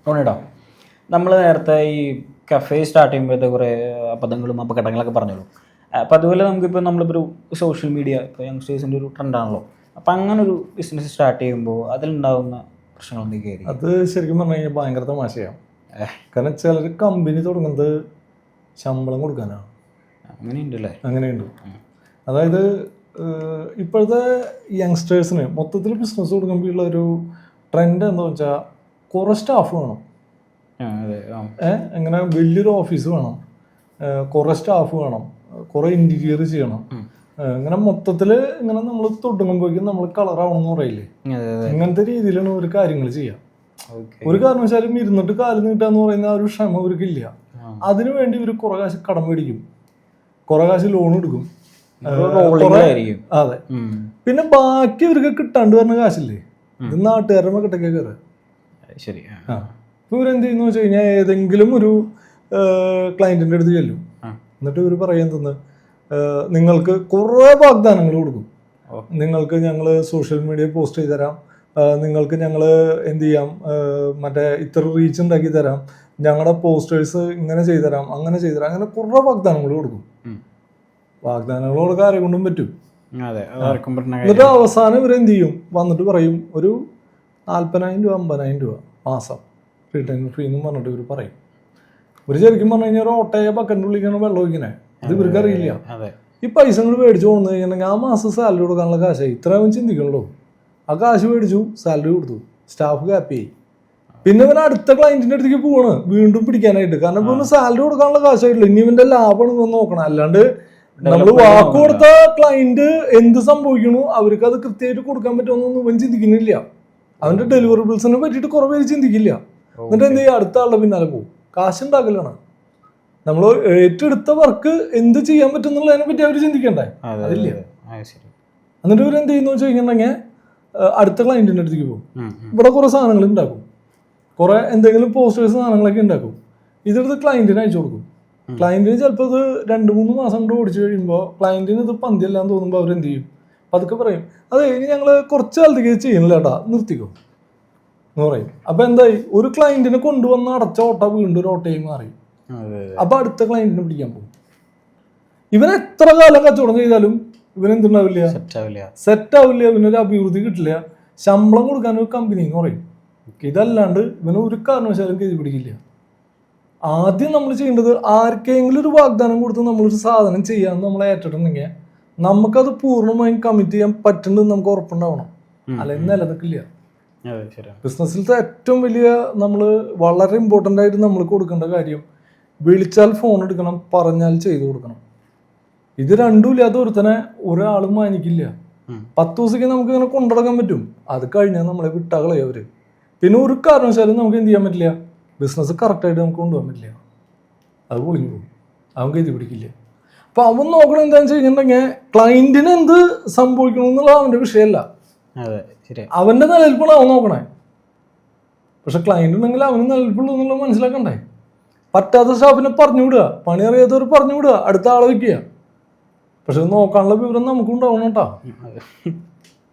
ടോണിടാ, നമ്മൾ നേരത്തെ ഈ കഫേ സ്റ്റാർട്ട് ചെയ്യുമ്പോഴത്തെ കുറേ അബദ്ധങ്ങളും അപകടങ്ങളൊക്കെ പറഞ്ഞോളൂ. അപ്പം അതുപോലെ നമുക്കിപ്പോൾ നമ്മളിപ്പോൾ ഒരു സോഷ്യൽ മീഡിയ ഇപ്പോൾ യങ്സ്റ്റേഴ്സിൻ്റെ ഒരു ട്രെൻഡാണല്ലോ. അപ്പം അങ്ങനെ ഒരു ബിസിനസ് സ്റ്റാർട്ട് ചെയ്യുമ്പോൾ അതിലുണ്ടാകുന്ന പ്രശ്നങ്ങൾ എന്തൊക്കെയായിരിക്കും? അത് ശരിക്കും പറഞ്ഞു കഴിഞ്ഞാൽ ഭയങ്കര തമാശയാണ്. കാരണം ചിലർ കമ്പനി തുടങ്ങുന്നത് ശമ്പളം കൊടുക്കാനാണ്. അങ്ങനെയുണ്ടല്ലേ? അങ്ങനെയുണ്ട്. അതായത് ഇപ്പോഴത്തെ യങ്സ്റ്റേഴ്സിന് മൊത്തത്തിൽ ബിസിനസ് തുടങ്ങുമ്പോഴുള്ള ഒരു ട്രെൻഡ് എന്താ വെച്ചാൽ കുറേ സ്റ്റാഫ് വേണം. എങ്ങനെ വലിയൊരു ഓഫീസ് വേണം, കുറേ സ്റ്റാഫ് വേണം, കുറേ ഇൻറ്റീരിയർ ചെയ്യണം. ഇങ്ങനെ മൊത്തത്തിൽ ഇങ്ങനെ നമ്മൾ തുടങ്ങുമ്പോഴേക്കും നമ്മൾ കളറാവണമെന്ന് പറയില്ലേ, ഇങ്ങനത്തെ രീതിയിലാണ് ഒരു കാര്യങ്ങൾ ചെയ്യാം. ഒരു കാരണവശാലും ഇരുന്നിട്ട് കാല് നീട്ടാന്ന് പറയുന്ന ആ ഒരു ക്ഷമ അവർക്കില്ല. അതിനു വേണ്ടി ഇവർ കുറേ കാശ് കടം മേടിക്കും, കുറേ കാശ് ലോൺ എടുക്കും. അതെ. പിന്നെ ബാക്കി ഇവർക്ക് കിട്ടാണ്ട് വരുന്ന കാശില്ലേ, ഇത് നാട്ടുകാരുടെ മക്കട്ടൊക്കെ കയറുക. ശരി. ഇപ്പൊ ഇവരെന്ത് ചെയ്യുന്നു വെച്ച് കഴിഞ്ഞാൽ ഏതെങ്കിലും ഒരു ക്ലയന്റിന്റെ അടുത്ത് ചെല്ലും. എന്നിട്ട് ഇവർ പറയുന്നത് നിങ്ങൾക്ക് കുറേ വാഗ്ദാനങ്ങൾ കൊടുക്കും. നിങ്ങൾക്ക് ഞങ്ങൾ സോഷ്യൽ മീഡിയ പോസ്റ്റ് ചെയ്ത് തരാം, നിങ്ങൾക്ക് ഞങ്ങൾ എന്ത് ചെയ്യാം, മറ്റേ ഇത്ര റീച്ച് ഉണ്ടാക്കി തരാം, ഞങ്ങളുടെ പോസ്റ്റേഴ്സ് ഇങ്ങനെ ചെയ്തു തരാം, അങ്ങനെ ചെയ്തു തരാം, അങ്ങനെ കുറേ വാഗ്ദാനങ്ങൾ കൊടുക്കും. വാഗ്ദാനങ്ങൾ കൊടുക്കാൻ ആരെ കൊണ്ടും പറ്റും. എന്നിട്ട് അവസാനം ഇവരെന്ത് ചെയ്യും, വന്നിട്ട് പറയും ഒരു 40,000 രൂപ 50,000 രൂപ മാസം റീടൈൻ ഫ്രീ എന്ന് പറഞ്ഞിട്ട് ഇവർ പറയും. ഒരു ശരിക്കും പറഞ്ഞു കഴിഞ്ഞാൽ ഒരു ഓട്ടയെ ബക്കറ്റിൻ്റെ ഉള്ളിലേക്കാണ് വെള്ളം ഒഴിക്കണേ. ഇത് ഇവർക്ക് അറിയില്ല. ഈ പൈസ നിങ്ങൾ മേടിച്ചു കൊണ്ടു കഴിഞ്ഞിട്ടുണ്ടെങ്കിൽ ആ മാസം സാലറി കൊടുക്കാനുള്ള കാശായി. ഇത്രയും ചിന്തിക്കണല്ലോ. ആ കാശ് മേടിച്ചു, സാലറി കൊടുത്തു, സ്റ്റാഫ് ഹാപ്പിയായി. പിന്നെ ഇവൻ അടുത്ത ക്ലയന്റിന്റെ അടുത്തേക്ക് പോവാണ് വീണ്ടും പിടിക്കാനായിട്ട്. കാരണം ഇപ്പൊ സാലറി കൊടുക്കാനുള്ള കാശായിട്ടില്ല, ഇനി ഇവന്റെ ലാഭമാണ് ഇവന്ന് നോക്കണം. അല്ലാണ്ട് നമ്മൾ വാക്ക് കൊടുത്ത ക്ലയന്റ് എന്ത് സംഭവിക്കണു അവർക്ക് അത് കൃത്യമായിട്ട് കൊടുക്കാൻ പറ്റുമെന്നൊന്നും ഇവൻ ചിന്തിക്കുന്നില്ല. അവന്റെ ഡെലിവറബിൾസിനെ പറ്റിയിട്ട് കുറെ പേര് ചിന്തിക്കില്ല. എന്നിട്ട് എന്ത് ചെയ്യുക, അടുത്ത ആളുടെ പിന്നാലെ പോകും. കാശുണ്ടാക്കലാണ്. നമ്മൾ ഏറ്റെടുത്ത വർക്ക് എന്ത് ചെയ്യാൻ പറ്റും എന്നുള്ളതിനെ പറ്റി അവർ ചിന്തിക്കണ്ടേ? അതില്ല. എന്നിട്ട് ഇവർ എന്ത് ചെയ്യുന്നു വെച്ച് കഴിഞ്ഞിട്ടുണ്ടെങ്കിൽ അടുത്ത ക്ലയന്റിന്റെ അടുത്തേക്ക് പോകും. ഇവിടെ കുറെ സാധനങ്ങൾ ഉണ്ടാക്കും, കുറെ എന്തെങ്കിലും പോസ്റ്റേഴ്സ് സാധനങ്ങളൊക്കെ ഉണ്ടാക്കും. ഇതെടുത്ത് ക്ലയന്റിന് അയച്ചു കൊടുക്കും. ക്ലയന്റിന് ചിലപ്പോൾ ഇത് 2-3 മാസം കൊണ്ട് ഓടിച്ചു കഴിയുമ്പോൾ ക്ലയന്റിന് ഇത് പന്തിയല്ലാന്ന് തോന്നുമ്പോൾ അവരെന്ത് ചെയ്യും, അതൊക്കെ പറയും അതെ ഇനി ഞങ്ങൾ കുറച്ച് കാലത്തേക്ക് ചെയ്യണില്ല കേട്ടാ, നിർത്തിക്കോ എന്ന് പറയും. അപ്പൊ എന്തായി, ഒരു ക്ലയന്റിനെ കൊണ്ടുവന്ന് അടച്ച ഓട്ട വീണ്ടും ഒരു ഓട്ടയായി മാറി. അപ്പൊ അടുത്ത ക്ലയന്റിനെ പിടിക്കാൻ പോകും. ഇവൻ എത്ര കാലം കച്ചവടം ചെയ്താലും ഇവനെന്തുണ്ടാവില്ല, സെറ്റ് ആവില്ല. ഇവനൊരു അഭിവൃദ്ധി കിട്ടില്ല. ശമ്പളം കൊടുക്കാൻ ഒരു കമ്പനി എന്ന് പറയും. ഇതല്ലാണ്ട് ഇവന് ഒരു കാരണവശാലും കരുതി പിടിക്കില്ല. ആദ്യം നമ്മൾ ചെയ്യേണ്ടത് ആർക്കെങ്കിലും ഒരു വാഗ്ദാനം കൊടുത്ത് നമ്മളൊരു സാധനം ചെയ്യാമെന്ന് നമ്മൾ ഏറ്റെടുണ്ടെങ്കിൽ നമുക്കത് പൂർണ്ണമായും കമ്മിറ്റ് ചെയ്യാൻ പറ്റുന്നത് നമുക്ക് ഉറപ്പുണ്ടാവണം. അല്ലെങ്കിൽ നിലനിൽക്കില്ല. ബിസിനസ്സിലത്തെ ഏറ്റവും വലിയ നമ്മൾ വളരെ ഇമ്പോർട്ടൻ്റ് ആയിട്ട് നമ്മൾ കൊടുക്കേണ്ട കാര്യം, വിളിച്ചാൽ ഫോൺ എടുക്കണം, പറഞ്ഞാൽ ചെയ്തു കൊടുക്കണം. ഇത് രണ്ടും ഇല്ലാത്ത ഒരുത്തനെ ഒരാളും മാനിക്കില്ല. 10 ദിവസത്തേക്ക് നമുക്ക് ഇങ്ങനെ കൊണ്ടുനടക്കാൻ പറ്റും. അത് കഴിഞ്ഞാൽ നമ്മളെ വിട്ടാകളെ അവര്. പിന്നെ ഒരു കാരണവശാലും നമുക്ക് എന്ത് ചെയ്യാൻ പറ്റില്ല, ബിസിനസ് കറക്റ്റായിട്ട് നമുക്ക് കൊണ്ടുപോകാൻ പറ്റില്ല. അത് പൊളിഞ്ഞു പോകും, അവൻ കരുതി പിടിക്കില്ല. അപ്പൊ അവൻ നോക്കണം എന്താണെന്ന് വെച്ച് കഴിഞ്ഞിട്ടുണ്ടെങ്കിൽ ക്ലയന്റിന് എന്ത് സംഭവിക്കണമെന്നുള്ള അവന്റെ വിഷയമല്ല, അവന്റെ നിലനിൽപ്പാണ് അവൻ നോക്കണേ. പക്ഷെ ക്ലയന്റ് ഉണ്ടെങ്കിൽ അവന് നിലനിൽപ്പുള്ളൂ എന്നുള്ളത് മനസ്സിലാക്കണ്ടേ. പറ്റാത്ത സ്റ്റാഫിനെ പറഞ്ഞു വിടുക, പണി അറിയാത്തവർ പറഞ്ഞു വിടുക, അടുത്ത ആളെ വയ്ക്കുക. പക്ഷെ നോക്കാനുള്ള വിവരം നമുക്കും ഉണ്ടാവണം കേട്ടാ.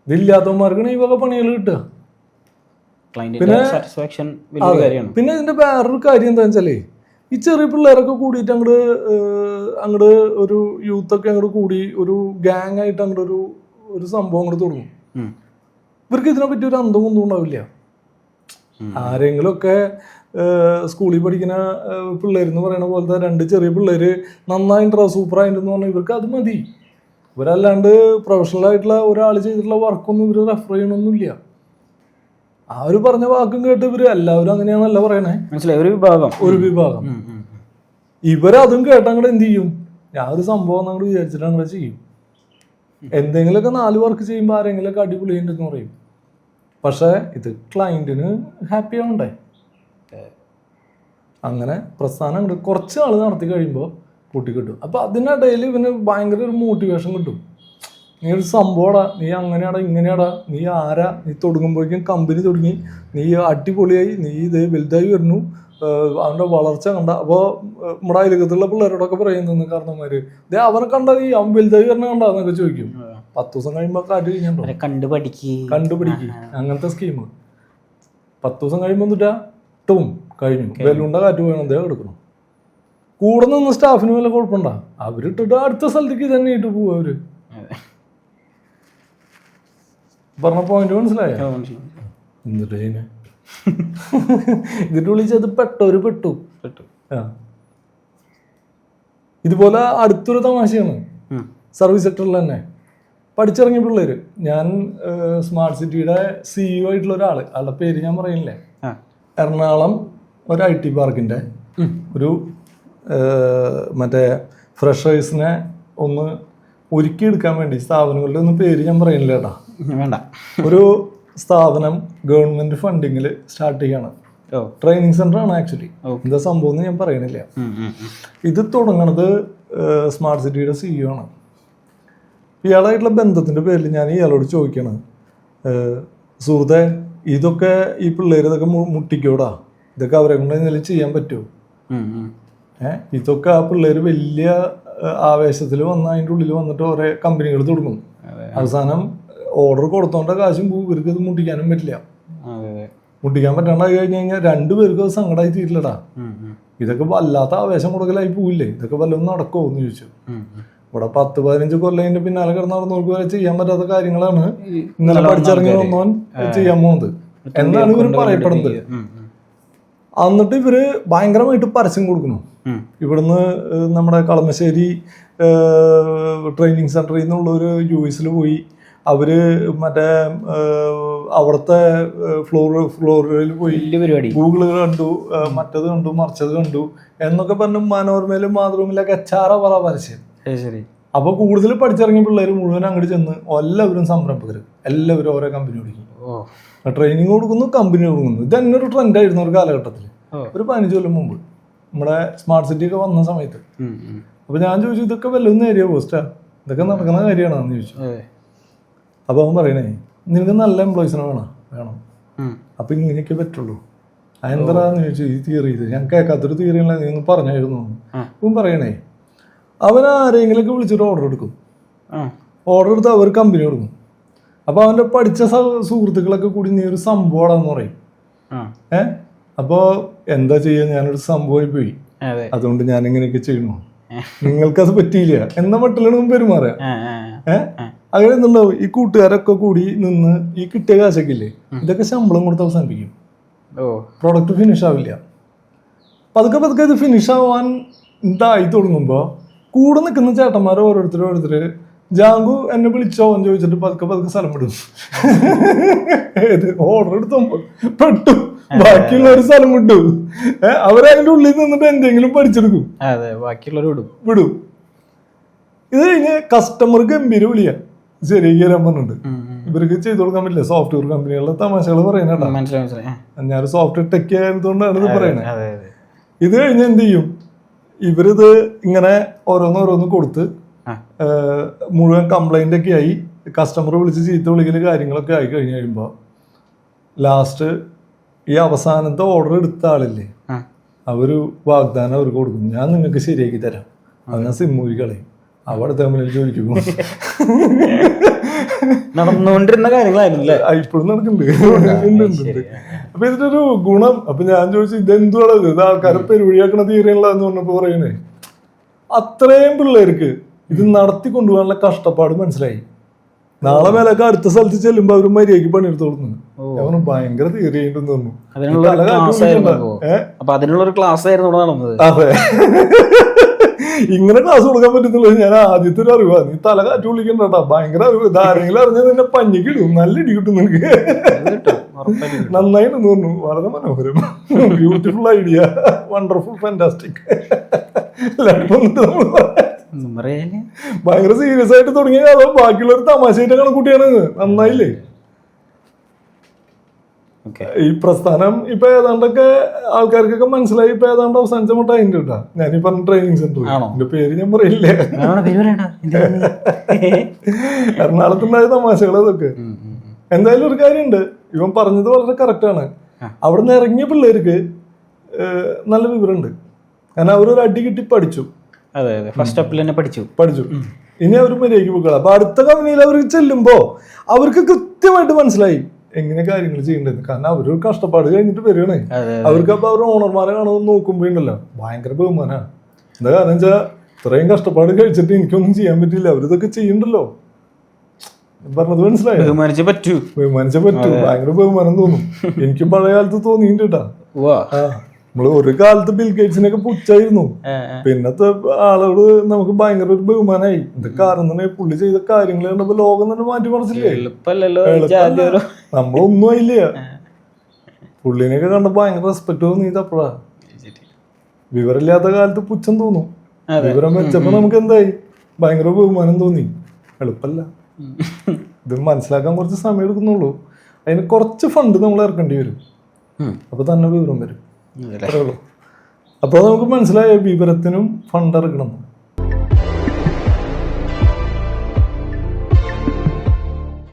ഇതില്ലാത്തവന്മാർക്കാണ് ഈ വക പണികൾ കിട്ടുക. പിന്നെ ഇതിന്റെ വേറൊരു കാര്യം എന്താ വെച്ചാലേ, ഈ ചെറിയ പിള്ളേരൊക്കെ കൂടിയിട്ട് അങ്ങോട്ട് ഒരു യൂത്തൊക്കെ അങ്ങോട്ട് കൂടി ഒരു ഗ്യാങ് ആയിട്ട് അങ്ങോട്ട് ഒരു സംഭവം അങ്ങോട്ട് തുടങ്ങും. ഇവർക്ക് ഇതിനെ പറ്റി ഒരു അന്തം ഒന്നും ഉണ്ടാവില്ല. ആരെങ്കിലും ഒക്കെ സ്കൂളിൽ പഠിക്കുന്ന പിള്ളേരെന്ന് പറയുന്ന പോലത്തെ 2 ചെറിയ പിള്ളേര് നന്നായിട്ടോ സൂപ്പറായിട്ടെന്ന് പറഞ്ഞാൽ ഇവർക്ക് അത് മതി. ഇവരല്ലാണ്ട് പ്രൊഫഷണൽ ആയിട്ടുള്ള ഒരാൾ ചെയ്തിട്ടുള്ള വർക്കൊന്നും ഇവർ റെഫർ ചെയ്യണമൊന്നുമില്ല. ആ ഒരു പറഞ്ഞ വാക്കും കേട്ട് ഇവര് എല്ലാവരും അങ്ങനെയാണല്ല പറയണേ, മനസ്സിലായി? ഒരു വിഭാഗം ഇവരതും കേട്ടങ്ങോട്ട് എന്ത് ചെയ്യും, ഞാൻ ഒരു സംഭവം അങ്ങോട്ട് വിചാരിച്ചിട്ട് അങ്ങനെ ചെയ്യും. എന്തെങ്കിലുമൊക്കെ 4 വർക്ക് ചെയ്യുമ്പോൾ ആരെങ്കിലുമൊക്കെ അടിപൊളിയുണ്ടെന്ന് പറയും. പക്ഷെ ഇത് ക്ലയന്റിന് ഹാപ്പി ആവണ്ടേ. അങ്ങനെ പ്രസ്ഥാനം അങ്ങോട്ട് കുറച്ച് നാൾ നടത്തി കഴിയുമ്പോൾ കൂട്ടി കിട്ടും. അപ്പൊ അതിനിടയിൽ ഇവന് ഭയങ്കര ഒരു മോട്ടിവേഷൻ കിട്ടും. നീ ഒരു സംഭവടാ, നീ അങ്ങനെയാടാ ഇങ്ങനെയാടാ, നീ ആരാ, നീ തുടങ്ങുമ്പോഴേക്കും കമ്പനി തുടങ്ങി, നീ അടിപൊളിയായി, നീ ഇത് വലുതായി വരുന്നു, അവൻ്റെ വളർച്ച കണ്ട. അപ്പോൾ നമ്മുടെ അയൽക്കത്തുള്ള പിള്ളേരോടൊക്കെ പറയുന്നു കാരണന്മാര്, ഇതേ അവനെ കണ്ടാ നീ അവൻ വലുതായി വരണ കണ്ടാന്നൊക്കെ ചോദിക്കും. 10 ദിവസം കഴിയുമ്പോൾ കാറ്റ് കഴിഞ്ഞോ കണ്ടുപിടിക്കുക അങ്ങനത്തെ സ്കീം. 10 ദിവസം കഴിയുമ്പോൾ എന്നിട്ടാ ഒട്ടും കഴിഞ്ഞു. ബലൂണിന്റെ കാറ്റ് പോയാണ് അദ്ദേഹം എടുക്കണം. കൂടെ നിന്ന് സ്റ്റാഫിന് വല്ല കുഴപ്പമുണ്ടാ? അവരിട്ടിട്ട് അടുത്ത സ്ഥലത്തേക്ക് തന്നെ ഇട്ട് പോവും അവര്. പറഞ്ഞ പോയിന്റ് മനസ്സിലായോ? എന്നിട്ട് ഇതിനെ ഇതിട്ട് വിളിച്ചത് പെട്ടവര് പെട്ടു. ഇതുപോലെ അടുത്തൊരു തമാശയാണ് സർവീസ് സെക്ടറിൽ തന്നെ പഠിച്ചിറങ്ങിയ പിള്ളേര്. ഞാൻ സ്മാർട്ട് സിറ്റിയുടെ CEO ആയിട്ടുള്ള ഒരാള്, ആളുടെ പേര് ഞാൻ പറയുന്നില്ലേ, എറണാകുളം ഒരു IT പാർക്കിന്റെ ഒരു മറ്റേ ഫ്രഷേഴ്സിനെ ഒന്ന് ഒരുക്കിയെടുക്കാൻ വേണ്ടി സ്ഥാപനങ്ങളുടെ ഒന്നും പേര് ഞാൻ പറയുന്നില്ല കേട്ടാ, വേണ്ട, ഒരു സ്ഥാപനം ഗവൺമെന്റ് ഫണ്ടിങ്ങിൽ സ്റ്റാർട്ട് ചെയ്യാണ്. ട്രെയിനിങ് സെന്റർ ആണ് ആക്ച്വലി. എന്താ സംഭവം എന്ന് ഞാൻ പറയണില്ല. ഇത് തുടങ്ങണത് സ്മാർട്ട് സിറ്റിയുടെ CEO ആണ്. ഇയാളായിട്ടുള്ള ബന്ധത്തിന്റെ പേരിൽ ഞാൻ ഇയാളോട് ചോദിക്കണം, സുഹൃത്തെ ഇതൊക്കെ ഈ പിള്ളേർ ഇതൊക്കെ മുട്ടിക്കോടാ, ഇതൊക്കെ അവരെ കൊണ്ട് എന്തെങ്കിലും ചെയ്യാൻ പറ്റുമോ? ഇതൊക്കെ ആ പിള്ളേർ വലിയ ആവേശത്തിൽ വന്ന് അതിൻ്റെ ഉള്ളിൽ വന്നിട്ട് ഓരോ കമ്പനികൾ തുടങ്ങും. അവസാനം ഓർഡർ കൊടുത്തോണ്ട കാശും ഇവർക്ക് ഇത് മുട്ടിക്കാനും പറ്റില്ല. മുട്ടിക്കാൻ പറ്റാണ്ടായി കഴിഞ്ഞ് കഴിഞ്ഞാൽ രണ്ടുപേർക്കും അത് സങ്കടമായി തീരില്ലടാ. ഇതൊക്കെ വല്ലാത്ത ആവേശം കൊടുക്കലായി പോവില്ലേ, ഇതൊക്കെ വല്ലതും നടക്കുമോ എന്ന് ചോദിച്ചു. ഇവിടെ 10-15 കൊല്ലം പിന്നാലെ കിടന്ന് നടന്നവർക്ക് വരെ ചെയ്യാൻ പറ്റാത്ത കാര്യങ്ങളാണ് ഇന്നലെ പഠിച്ചിറങ്ങി വന്നവൻ ചെയ്യാൻ പോകുന്നത് എന്നാണ് ഇവർ പറയപ്പെടുന്നത്. എന്നിട്ട് ഇവര് ഭയങ്കരമായിട്ട് പരസ്യം കൊടുക്കണം. ഇവിടുന്ന് നമ്മുടെ കളമശ്ശേരി ട്രെയിനിങ് സെന്ററിൽ നിന്നുള്ളൊരു US പോയി അവര് മറ്റേ അവിടുത്തെ ഫ്ലോറിൽ പോയി ഗൂഗിള് കണ്ടു, മറ്റത് കണ്ടു, മറിച്ചത് കണ്ടു എന്നൊക്കെ പറഞ്ഞു മനോരമയിലും മാതൃഭൂമിയിലൊക്കെ പറ പരസ്യം. അപ്പൊ കൂടുതൽ പഠിച്ചിറങ്ങിയ പിള്ളേർ മുഴുവൻ അങ്ങോട്ട് ചെന്ന് എല്ലാവരും സംരംഭകർ, എല്ലാവരും ഓരോ കമ്പനി കൊടുക്കും, ട്രെയിനിങ് കൊടുക്കുന്നു, കമ്പനി കൊടുക്കുന്നു. ഇത് തന്നെ ഒരു ട്രെൻഡായിരുന്നു ഒരു കാലഘട്ടത്തിൽ, ഒരു 15 കൊല്ലം മുമ്പ് നമ്മുടെ സ്മാർട്ട് സിറ്റി ഒക്കെ വന്ന സമയത്ത്. അപ്പൊ ഞാൻ ചോദിച്ചു, ഇതൊക്കെ വല്ലതും നേരിയ പോസ്റ്റാ, ഇതൊക്കെ നടക്കുന്ന കാര്യമാണെന്ന് ചോദിച്ചു. അപ്പൊ അവൻ പറയണേ, നിനക്ക് നല്ല എംപ്ലോയീസിനെ വേണം, അപ്പൊ ഇങ്ങനെയൊക്കെ പറ്റുള്ളൂ. അതെന്താന്ന് ചോദിച്ചു. ഈ തിയറി ഇത് ഞാൻ കേൾക്കാത്തൊരു തിയറി ഉള്ള നീ ഒന്ന് പറഞ്ഞായിരുന്നു. അപ്പം പറയണേ, അവൻ ആരെങ്കിലൊക്കെ വിളിച്ചിട്ട് ഓർഡർ എടുക്കും, ഓർഡർ എടുത്ത് അവർ കമ്പനി കൊടുക്കും. അപ്പൊ അവന്റെ പഠിച്ച സുഹൃത്തുക്കളൊക്കെ കൂടി നീ ഒരു സംഭവമാണെന്ന് പറയും. അപ്പോ എന്താ ചെയ്യാ, ഞാനൊരു സംഭവമായി പോയി, അതുകൊണ്ട് ഞാൻ ഇങ്ങനെയൊക്കെ ചെയ്യണു, നിങ്ങൾക്കത് പറ്റിയില്ല എന്ന മട്ടിലാണ് പെരുമാറുക. അങ്ങനെ എന്തുണ്ടാവും, ഈ കൂട്ടുകാരൊക്കെ കൂടി നിന്ന് ഈ കിട്ടിയ കാശൊക്കെ ഇല്ലേ, ഇതൊക്കെ ശമ്പളം കൊടുത്ത് അവസാനിപ്പിക്കും. പ്രോഡക്റ്റ് ഫിനിഷ് ആവില്ല. പതുക്കെ ഇത് ഫിനിഷ് ആവാൻ ഇതായി തുടങ്ങുമ്പോ കൂടെ നിൽക്കുന്ന ചേട്ടന്മാർ ഓരോരുത്തര് ജാങ്കു എന്നെ വിളിച്ചോ എന്ന് ചോദിച്ചിട്ട് പതുക്കെ സ്ഥലം വിടും. ഓർഡർ എടുത്തോ പെട്ടു, ബാക്കിയുള്ള ഒരു സ്ഥലം വിട്ടു. അവരതിന്റെ ഉള്ളിൽ നിന്നിട്ട് എന്തെങ്കിലും പഠിച്ചെടുക്കും, വിടും. ഇത് കഴിഞ്ഞ് കസ്റ്റമർ ഗംഭീര വിളിയാ, ശരിയാക്കി തരാൻ പറഞ്ഞിട്ടുണ്ട്. ഇവർക്ക് ചെയ്തു കൊടുക്കാൻ പറ്റില്ല. സോഫ്റ്റ്വെയർ കമ്പനികളുടെ തമാശകൾ പറയുന്നുണ്ടോ, ഞാൻ സോഫ്റ്റ്വെയർ ടെക് ആയതുകൊണ്ടാണ് ഇത് പറയുന്നത്. ഇത് കഴിഞ്ഞ് എന്ത് ചെയ്യും, ഇവരിത് ഇങ്ങനെ ഓരോന്ന് കൊടുത്ത് മുഴുവൻ കംപ്ലൈന്റ് ഒക്കെ ആയി, കസ്റ്റമർ വിളിച്ച് ചീത്ത വിളിക്കല് കാര്യങ്ങളൊക്കെ ആയി കഴിഞ്ഞ് കഴിയുമ്പോ ലാസ്റ്റ് ഈ അവസാനത്തെ ഓർഡർ എടുത്ത ആളില്ലേ, അവര് വാഗ്ദാനം അവർക്ക് കൊടുക്കും, ഞാൻ നിങ്ങൾക്ക് ശരിയാക്കി തരാം, അവനെ സിമ്മൂരി കളയും, അവിടെ തമ്മിൽ ജോലിക്ക് പോകും. നടന്നുകൊണ്ടിരുന്ന കാര്യങ്ങളായിരുന്നു, ഇപ്പോഴും നടക്കുന്നുണ്ട്. അപ്പൊ ഇതിനൊരു ഗുണം. അപ്പൊ ഞാൻ ചോദിച്ചു, ഇതെന്തുവാണ് ഇത് ആൾക്കാരെ പെരുവഴിയാക്കണ തീരെയുള്ളതെന്ന് പറഞ്ഞപ്പോ പറയണേ, അത്രയും പിള്ളേർക്ക് ഇത് നടത്തി കൊണ്ടുപോകാനുള്ള കഷ്ടപ്പാട് മനസ്സിലായി. നാളെ മേലൊക്കെ അടുത്ത സ്ഥലത്ത് ചെല്ലുമ്പോ അവര് മര്യാദക്ക് പണിയെടുത്ത് കൊടുക്കുന്നു. ഞാൻ ഭയങ്കര തീരെയുണ്ടെന്ന് തോന്നുന്നു. അതെ, ഇങ്ങനെ ക്ലാസ് കൊടുക്കാൻ പറ്റുന്നുള്ളത് ഞാൻ ആദ്യത്തെ ഒരു അറിവാ. നീ തല കാറ്റ് വിളിക്കണ്ടാ, ഭയങ്കര അറിവ്. ധാരെങ്കിലും അറിഞ്ഞാൽ നിന്നെ പഞ്ഞിക്കിടും, നല്ല ഇടി കിട്ടും നിനക്ക്. നന്നായിട്ടെന്ന് പറഞ്ഞു, വളരെ മനോഹരം, ബ്യൂട്ടിഫുൾ ഐഡിയ, വണ്ടർഫുൾ, ഫാന്റാസ്റ്റിക്. ഭയങ്കര സീരിയസ് ആയിട്ട് തുടങ്ങിയ അതോ ബാക്കിയുള്ളൊരു തമാശയായിട്ട് കണക്കൂട്ടിയാണ്. നന്നായില്ലേ ഈ പ്രസ്ഥാനം? ഇപ്പൊ ഏതാണ്ടൊക്കെ ആൾക്കാർക്കൊക്കെ മനസ്സിലായി. ഇപ്പൊ ഏതാണ്ട് അവസാനിച്ച മട്ട അതിന്റെ കേട്ടാ ഞാനീ പറഞ്ഞ ട്രെയിനിങ് സെന്റർ. എന്റെ പേര് ഞാൻ പറയില്ലേ, എറണാകുളത്തുണ്ടായ തമാശകൾ അതൊക്കെ. എന്തായാലും ഒരു കാര്യമുണ്ട്, ഇവൻ പറഞ്ഞത് വളരെ കറക്റ്റാണ്. അവിടെ നിന്ന് ഇറങ്ങിയ പിള്ളേർക്ക് നല്ല വിവരമുണ്ട്. കാരണം അവരൊരു അടി കിട്ടി പഠിച്ചു. ഇനി അവർ മര്യാദയ്ക്ക് പോയിക്കളാം. അപ്പൊ അടുത്ത കമ്പനിയിൽ അവർക്ക് ചെല്ലുമ്പോ അവർക്ക് കൃത്യമായിട്ട് മനസ്സിലായി എങ്ങനെ കാര്യങ്ങൾ ചെയ്യേണ്ടത്. കാരണം അവരൊരു കഷ്ടപ്പാട് കഴിഞ്ഞിട്ട് വരികയാണ്. അതെ. അവർക്ക് അപ്പൊ അവരുടെ ഓണർമാരെ കാണുമ്പോൾ നോക്കുമ്പോ ഉണ്ടല്ലോ ഭയങ്കര ബഹുമാനാ. എന്താ കാരണം വെച്ചാൽ ഇത്രയും കഷ്ടപ്പാട് കഴിച്ചിട്ട് എനിക്കൊന്നും ചെയ്യാൻ പറ്റില്ല, അവരിതൊക്കെ ചെയ്യണ്ടല്ലോ. പറഞ്ഞത് മനസ്സിലായോ? ബഹുമാനിച്ചേ പറ്റൂ. ബഹുമാനിച്ചേ പറ്റൂ. ഭയങ്കര ബഹുമാനം തോന്നും. എനിക്കും പഴയ കാലത്ത് തോന്നിയിട്ടുണ്ട് കേട്ടാ. നമ്മള് ഒരു കാലത്ത് ബിൽ ഗേറ്റ്സിനൊക്കെ പുച്ഛായിരുന്നു. പിന്നത്തെ ആളുകള് നമുക്ക് ഭയങ്കര ഒരു ബഹുമാനായി. ഇത് കാരണം പുള്ളി ചെയ്ത കാര്യങ്ങൾ കണ്ടപ്പോ ലോകം തന്നെ മാറ്റി മറിച്ചില്ലേ. നമ്മളൊന്നും ആയില്ല. പുള്ളിനെയൊക്കെ കണ്ടപ്പോ ഭയങ്കര റെസ്പെക്ട് തോന്നിയത് അപ്പഴാ. വിവരമില്ലാത്ത കാലത്ത് പുച്ഛം തോന്നും. വിവരം വെച്ചപ്പോ നമുക്ക് എന്തായി, ഭയങ്കര ബഹുമാനം തോന്നി. എളുപ്പല്ല. ഇത് മനസ്സിലാക്കാൻ കുറച്ച് സമയം എടുക്കുന്നുള്ളൂ. അതിന് കുറച്ച് ഫണ്ട് നമ്മൾ ഇറക്കേണ്ടി വരും. അപ്പൊ തന്നെ വിവരം വരും. അത്രേ ഉള്ളൂ. അപ്പൊ നമുക്ക് മനസ്സിലായ വിവരത്തിനും ഫണ്ട് ഇറക്കണം.